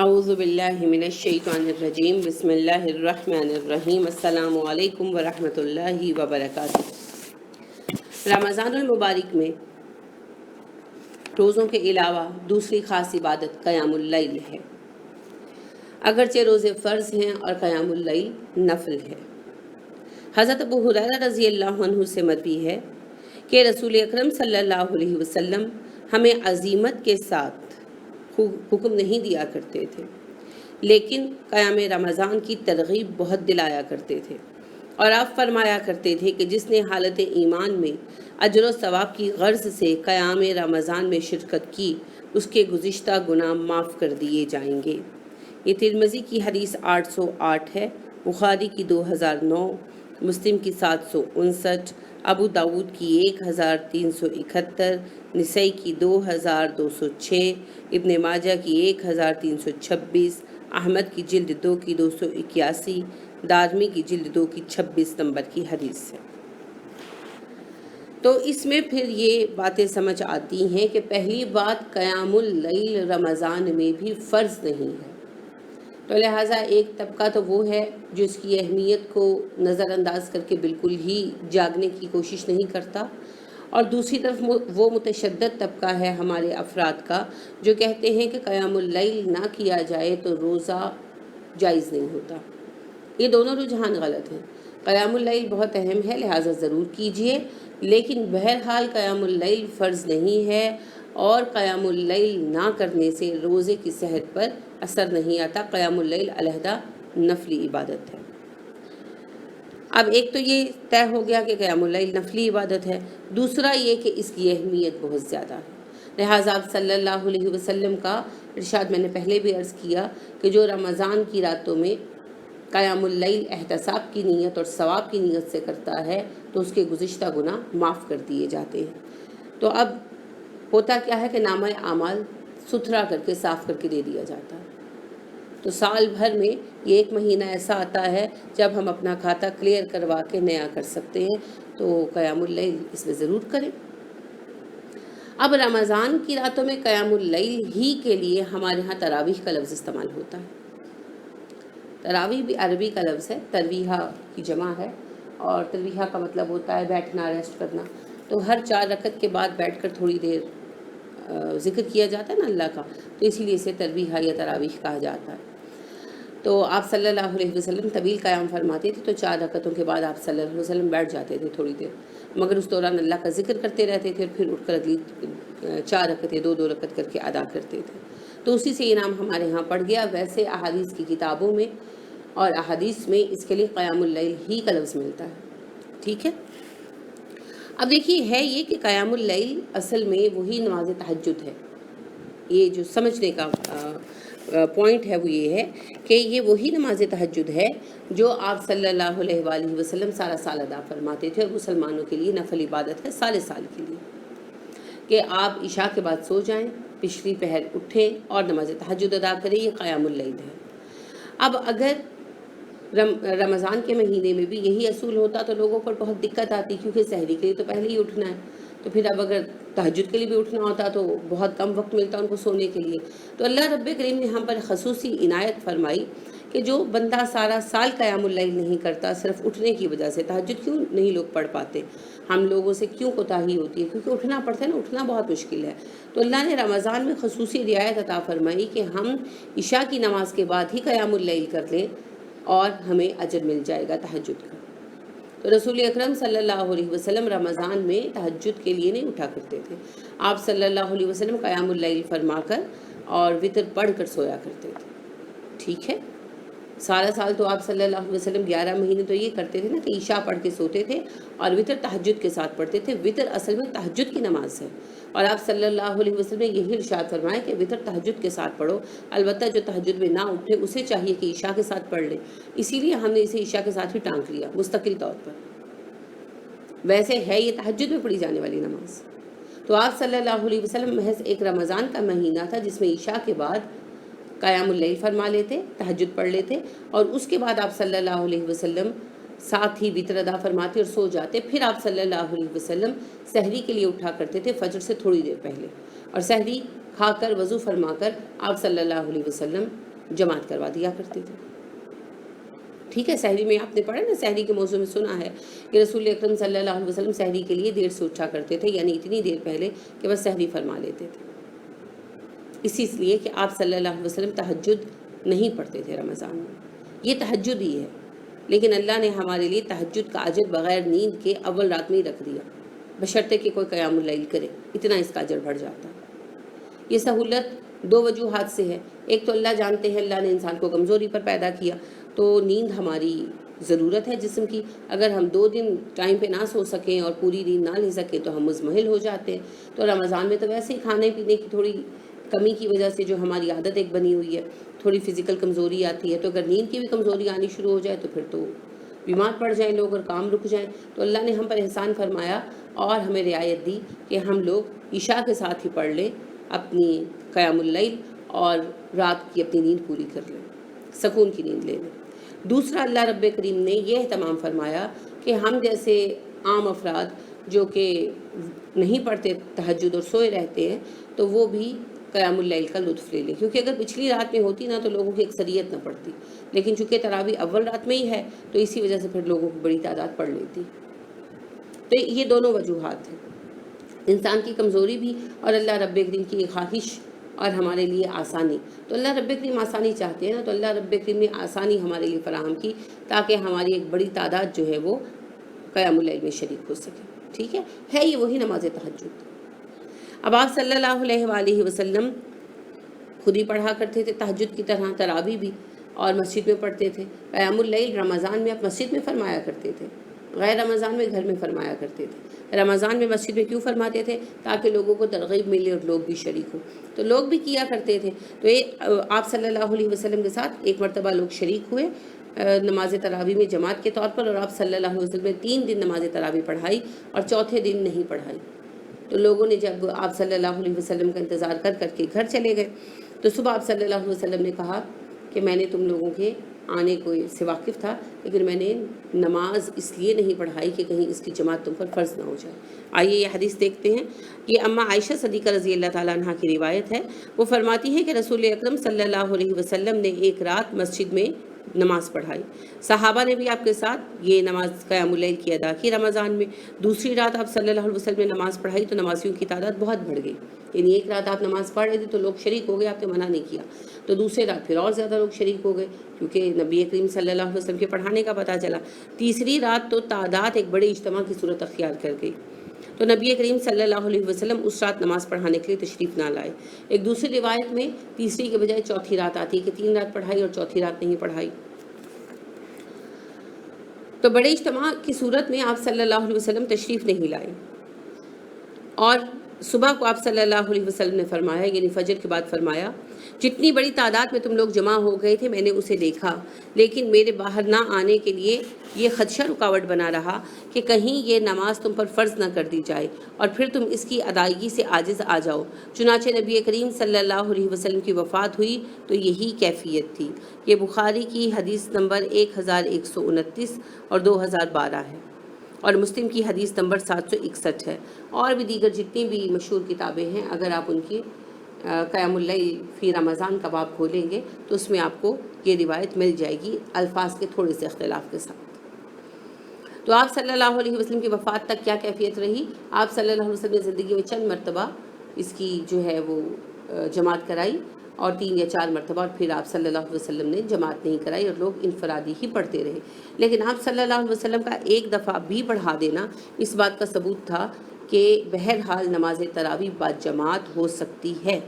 اعوذ باللہ من الشیطان الرجیم بسم اللہ الرحمن الرحیم السلام علیکم ورحمۃ اللہ وبرکاتہ۔ رمضان المبارک میں روزوں کے علاوہ دوسری خاص عبادت قیام اللیل ہے۔ اگرچہ روزے فرض ہیں اور قیام اللیل نفل ہے۔ حضرت ابو ہریرہ رضی اللہ عنہ سے مروی ہے کہ رسول اکرم صلی اللہ علیہ وسلم ہمیں عزیمت کے ساتھ حکم نہیں دیا کرتے تھے، لیکن قیام رمضان کی ترغیب بہت دلایا کرتے تھے، اور آپ فرمایا کرتے تھے کہ جس نے حالت ایمان میں اجر و ثواب کی غرض سے قیام رمضان میں شرکت کی، اس کے گزشتہ گناہ معاف کر دیے جائیں گے۔ یہ ترمذی کی حدیث 808 ہے، بخاری کی 2009، مسلم کی 759، ابو داود کی 1371، نسائی کی 2206، ابن ماجہ کی 1326، احمد کی جلد 2 کی 281، دارمی کی جلد 2 کی 26 نمبر کی حدیث ہے۔ تو اس میں پھر یہ باتیں سمجھ آتی ہیں کہ پہلی بات قیام اللیل رمضان میں بھی فرض نہیں ہے، تو لہٰذا ایک طبقہ تو وہ ہے جو اس کی اہمیت کو نظر انداز کر کے بالکل ہی جاگنے کی کوشش نہیں کرتا، اور دوسری طرف وہ متشدد طبقہ ہے ہمارے افراد کا جو کہتے ہیں کہ قیام اللیل نہ کیا جائے تو روزہ جائز نہیں ہوتا۔ یہ دونوں رجحان غلط ہیں۔ قیام اللیل بہت اہم ہے، لہٰذا ضرور کیجئے، لیکن بہرحال قیام اللیل فرض نہیں ہے، اور قیام اللیل نہ کرنے سے روزے کی صحت پر اثر نہیں آتا۔ قیام اللیل علیحدہ نفلی عبادت ہے۔ اب ایک تو یہ طے ہو گیا کہ قیام اللیل نفلی عبادت ہے، دوسرا یہ کہ اس کی اہمیت بہت زیادہ ہے۔ لہٰذا آپ صلی اللہ علیہ وسلم کا ارشاد میں نے پہلے بھی عرض کیا کہ جو رمضان کی راتوں میں قیام اللیل احتساب کی نیت اور ثواب کی نیت سے کرتا ہے تو اس کے گزشتہ گناہ معاف کر دیے جاتے ہیں۔ تو اب ہوتا کیا ہے کہ نامہ اعمال ستھرا کر کے صاف کر کے دے دیا جاتا ہے۔ تو سال بھر میں یہ ایک مہینہ ایسا آتا ہے جب ہم اپنا کھاتا کلیئر کروا کے نیا کر سکتے ہیں، تو قیام اللیل اس میں ضرور کریں۔ اب رمضان کی راتوں میں قیام اللیل ہی کے لیے ہمارے ہاں تراویح کا لفظ استعمال ہوتا ہے۔ تراویح بھی عربی کا لفظ ہے، ترویحہ کی جمع ہے، اور ترویحہ کا مطلب ہوتا ہے بیٹھنا، ریسٹ کرنا۔ تو ہر 4 رکعت کے بعد بیٹھ کر تھوڑی دیر ذکر کیا جاتا ہے نا اللہ کا، تو اسی لیے اسے ترویحہ یا تراویح کہا جاتا ہے۔ تو آپ صلی اللہ علیہ وسلم طویل قیام فرماتے تھے، تو 4 رکعتوں کے بعد آپ صلی اللہ علیہ وسلم بیٹھ جاتے تھے تھوڑی دیر، مگر اس دوران اللہ کا ذکر کرتے رہتے تھے، پھر اٹھ کر اگلی 4 رکعتیں 2 رکعت کر کے ادا کرتے تھے۔ تو اسی سے یہ نام ہمارے ہاں پڑ گیا۔ ویسے احادیث کی کتابوں میں اور احادیث میں اس کے لیے قیام اللیل ہی کا لفظ ملتا ہے، ٹھیک ہے۔ اب دیکھیے ہے یہ کہ قیام اللیل اصل میں وہی نماز تہجد ہے۔ یہ جو سمجھنے کا پوائنٹ ہے وہ یہ ہے کہ یہ وہی نماز تہجد ہے جو آپ صلی اللہ علیہ وآلہ وسلم سارا سال ادا فرماتے تھے، اور مسلمانوں کے لیے نفل عبادت ہے سال کے لیے، کہ آپ عشاء کے بعد سو جائیں، پچھلی پہر اٹھیں اور نماز تہجد ادا کریں۔ یہ قیام اللیل ہے۔ اب اگر رمضان کے مہینے میں بھی یہی اصول ہوتا تو لوگوں پر بہت دقت آتی، کیونکہ سحری کے لیے تو پہلے ہی اٹھنا ہے، تو پھر اب اگر تہجد کے لیے بھی اٹھنا ہوتا تو بہت کم وقت ملتا ان کو سونے کے لیے۔ تو اللہ رب کریم نے ہم پر خصوصی عنایت فرمائی کہ جو بندہ سارا سال قیام اللیل نہیں کرتا، صرف اٹھنے کی وجہ سے، تہجد کیوں نہیں لوگ پڑھ پاتے، ہم لوگوں سے کیوں کوتاہی ہوتی ہے، کیونکہ اٹھنا پڑتا ہے نا، اٹھنا بہت مشکل ہے۔ تو اللہ نے رمضان میں خصوصی رعایت عطا فرمائی کہ ہم عشاء کی نماز کے بعد ہی قیام اللیل کر لیں اور ہمیں اجر مل جائے گا تہجد کا۔ تو رسول اکرم صلی اللہ علیہ وسلم رمضان میں تہجد کے لیے نہیں اٹھا کرتے تھے۔ آپ صلی اللہ علیہ وسلم قیام اللیل فرما کر اور وتر پڑھ کر سویا کرتے تھے، ٹھیک ہے۔ سارا سال تو آپ صلی اللہ علیہ وسلم 11 مہینے تو یہ کرتے تھے نا کہ عشاء پڑھ کے سوتے تھے اور وتر تہجد کے ساتھ پڑھتے تھے۔ وتر اصل میں تہجد کی نماز ہے، اور آپ صلی اللہ علیہ وسلم نے یہی ارشاد فرمایا کہ وتر تہجد کے ساتھ پڑھو۔ البتہ جو تہجد میں نہ اٹھے اسے چاہیے کہ عشاء کے ساتھ پڑھ لے، اسی لیے ہم نے اسے عشاء کے ساتھ ہی ٹانک لیا مستقل طور پر۔ ویسے ہے یہ تہجد میں پڑھی جانے والی نماز۔ تو آپ صلی اللہ علیہ وسلم محض ایک رمضان کا مہینہ تھا جس میں عشاء کے بعد قیام اللیل فرما لیتے، تہجد پڑھ لیتے، اور اس کے بعد آپ صلی اللہ علیہ وسلم ساتھ ہی وتر ادا فرماتے اور سو جاتے۔ پھر آپ صلی اللہ علیہ وسلم سحری کے لیے اٹھا کرتے تھے فجر سے تھوڑی دیر پہلے، اور سحری کھا کر وضو فرما کر آپ صلی اللہ علیہ وسلم جماعت کروا دیا کرتے تھے. ٹھیک ہے، سحری میں آپ نے پڑھا نا، سحری کے موضوع میں سنا ہے کہ رسول اکرم صلی اللہ علیہ وسلم سحری کے لیے دیر سے اٹھا کرتے تھے، یعنی اتنی دیر پہلے کہ بس سحری فرما لیتے تھے. اسی لیے کہ آپ صلی اللہ علیہ وسلم تہجد نہیں پڑھتے تھے رمضان میں. یہ تہجد ہی ہے، لیکن اللہ نے ہمارے لیے تہجد کا اجر بغیر نیند کے اول رات میں ہی رکھ دیا، بشرطے کہ کوئی قیام اللیل کرے، اتنا اس کا اجر بڑھ جاتا ہے. یہ سہولت دو وجوہات سے ہے. ایک تو اللہ جانتے ہیں اللہ نے انسان کو کمزوری پر پیدا کیا، تو نیند ہماری ضرورت ہے جسم کی. اگر ہم 2 دن ٹائم پہ نہ سو سکیں اور پوری نیند نہ لے سکیں تو ہم مزمحل ہو جاتے ہیں. تو رمضان میں تو ویسے ہی کھانے پینے کی تھوڑی کمی کی وجہ سے جو ہماری عادت ایک بنی ہوئی ہے، تھوڑی فزیکل کمزوری آتی ہے. تو اگر نیند کی بھی کمزوری آنی شروع ہو جائے تو پھر تو بیمار پڑ جائیں لوگ اور کام رک جائیں. تو اللہ نے ہم پر احسان فرمایا اور ہمیں رعایت دی کہ ہم لوگ عشاء کے ساتھ ہی پڑھ لیں اپنی قیام اللیل اور رات کی اپنی نیند پوری کر لیں، سکون کی نیند لے لیں. دوسرا، اللہ رب کریم نے یہ اہتمام فرمایا کہ ہم جیسے عام افراد جو کہ نہیں پڑھتے تہجد اور سوئے رہتے ہیں تو وہ بھی قیام اللیل کا لطف لے لیں. کیونکہ اگر پچھلی رات میں ہوتی نا تو لوگوں کی اکثریت نہ پڑتی، لیکن چونکہ تراویح اول رات میں ہی ہے تو اسی وجہ سے پھر لوگوں کی بڑی تعداد پڑھ لیتی. تو یہ دونوں وجوہات ہیں، انسان کی کمزوری بھی اور اللہ رب کریم کی خواہش اور ہمارے لیے آسانی. تو اللہ رب کریم آسانی چاہتے ہیں نا، تو اللہ رب کریم نے آسانی ہمارے لیے فراہم کی تاکہ ہماری ایک بڑی تعداد جو ہے وہ قیام اللیل میں شریک ہو سکے. ٹھیک ہے یہ وہی نماز تہجد. اب آپ صلی اللہ علیہ وآلہ وسلم خود ہی پڑھا کرتے تھے تہجد کی طرح تراویح بھی، اور مسجد میں پڑھتے تھے. قیام اللیل رمضان میں آپ مسجد میں فرمایا کرتے تھے، غیر رمضان میں گھر میں فرمایا کرتے تھے. رمضان میں مسجد میں کیوں فرماتے تھے؟ تاکہ لوگوں کو ترغیب ملے اور لوگ بھی شریک ہوں. تو لوگ بھی کیا کرتے تھے. تو یہ آپ صلی اللہ علیہ وسلم کے ساتھ ایک مرتبہ لوگ شریک ہوئے نماز تراویح میں جماعت کے طور پر، اور آپ صلی اللہ علیہ وسلم نے 3 دن نماز تراویح پڑھائی اور چوتھے دن نہیں پڑھائی. تو لوگوں نے جب آپ صلی اللہ علیہ وسلم کا انتظار کر کر کے گھر چلے گئے تو صبح آپ صلی اللہ علیہ وسلم نے کہا کہ میں نے تم لوگوں کے آنے کو سے واقف تھا، لیکن میں نے نماز اس لیے نہیں پڑھائی کہ کہیں اس کی جماعت تم پر فرض نہ ہو جائے. آئیے یہ حدیث دیکھتے ہیں. یہ اماں عائشہ صدیقہ رضی اللہ تعالیٰ عنہ کی روایت ہے. وہ فرماتی ہیں کہ رسول اکرم صلی اللہ علیہ وسلم نے ایک رات مسجد میں نماز پڑھائی. صحابہ نے بھی آپ کے ساتھ یہ نماز قیام اللیل کی ادا کی رمضان میں. دوسری رات آپ صلی اللہ علیہ وسلم نے نماز پڑھائی تو نمازیوں کی تعداد بہت بڑھ گئی. یعنی ایک رات آپ نماز پڑھ رہے تھے تو لوگ شریک ہو گئے، آپ نے منع نہیں کیا. تو دوسری رات پھر اور زیادہ لوگ شریک ہو گئے کیونکہ نبی کریم صلی اللہ علیہ وسلم کے پڑھانے کا پتہ چلا. تیسری رات تو تعداد ایک بڑے اجتماع کی صورت اختیار کر گئی. تو نبی کریم صلی اللہ علیہ وسلم اس رات نماز پڑھانے کے لیے تشریف نہ لائے. ایک دوسری روایت میں تیسری کے بجائے چوتھی رات آتی ہے کہ 3 رات پڑھائی اور چوتھی رات نہیں پڑھائی. تو بڑے اجتماع کی صورت میں آپ صلی اللہ علیہ وسلم تشریف نہیں لائے، اور صبح کو آپ صلی اللہ علیہ وسلم نے فرمایا، یعنی فجر کے بعد فرمایا، جتنی بڑی تعداد میں تم لوگ جمع ہو گئے تھے میں نے اسے دیکھا، لیکن میرے باہر نہ آنے کے لیے یہ خدشہ رکاوٹ بنا رہا کہ کہیں یہ نماز تم پر فرض نہ کر دی جائے اور پھر تم اس کی ادائیگی سے عاجز آ جاؤ. چنانچہ نبی کریم صلی اللہ علیہ وسلم کی وفات ہوئی تو یہی کیفیت تھی. یہ بخاری کی حدیث نمبر 1129 اور 2012 ہے، اور مسلم کی حدیث نمبر 761 ہے. اور بھی دیگر جتنی بھی مشہور کتابیں ہیں، اگر آپ ان کی قیام اللیل فی رمضان کا باب کھولیں گے تو اس میں آپ کو یہ روایت مل جائے گی، الفاظ کے تھوڑے سے اختلاف کے ساتھ. تو آپ صلی اللہ علیہ وسلم کی وفات تک کیا کیفیت رہی؟ آپ صلی اللہ علیہ وسلم نے زندگی میں چند مرتبہ اس کی جو ہے وہ جماعت کرائی، اور 3 یا 4 مرتبہ، اور پھر آپ صلی اللہ علیہ وسلم نے جماعت نہیں کرائی اور لوگ انفرادی ہی پڑھتے رہے. لیکن آپ صلی اللہ علیہ وسلم کا ایک دفعہ بھی پڑھا دینا اس بات کا ثبوت تھا کہ بہرحال نماز تراویح با جماعت ہو سکتی ہے.